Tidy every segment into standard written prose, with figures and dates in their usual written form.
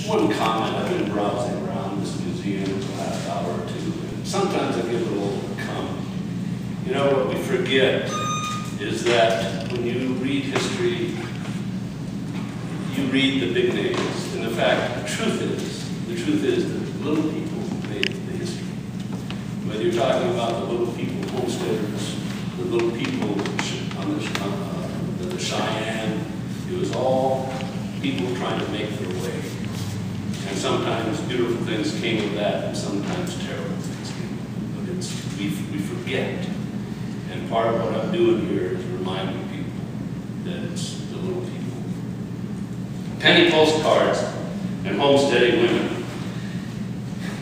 one comment. I've been browsing around this museum for the last hour or two, and sometimes I get a little overcome. You know, what we forget is that when you read history, you read the big names. And the fact, the truth is that little people made the history. Whether you're talking about the little people homesteaders, the little people on the Cheyenne, it was all people trying to make their way. And sometimes beautiful things came of that, and sometimes terrible things came of it. But we forget. And part of what I'm doing here is reminding people that it's the little people. Penny postcards and homesteading women.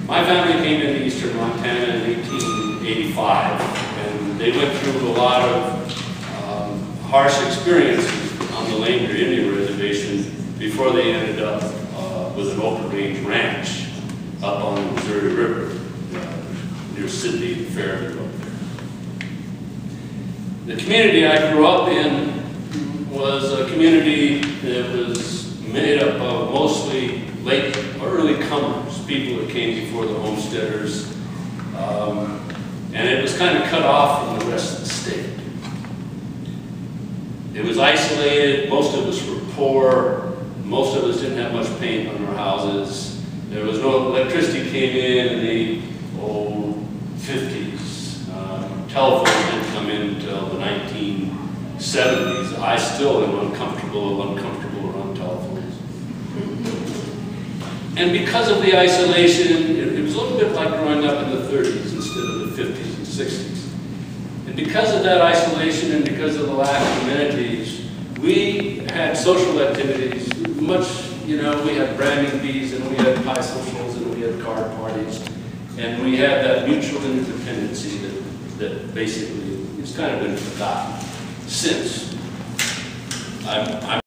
My family came into eastern Montana in 1885, and they went through a lot of harsh experiences on the Langer Indian Reservation before they ended up with an open range ranch up on the Missouri River near Sidney and Fairview up there. The community I grew up in was a community that was made up of mostly late or early comers, people that came before the homesteaders, and it was kind of cut off from the rest of the state. It was isolated, most of us were poor, most of us didn't have much paint on our houses. There was no electricity came in the old 50s. Telephone didn't come in until the 1970s. I still am uncomfortable around telephones. And because of the isolation, it was a little bit like growing up in the 30s instead of the 50s and 60s. And because of that isolation and because of the lack of amenities, we had social activities, we had branding bees and we had pie socials and we had card parties. And we had that mutual interdependency that basically it's kind of been forgotten since. I'm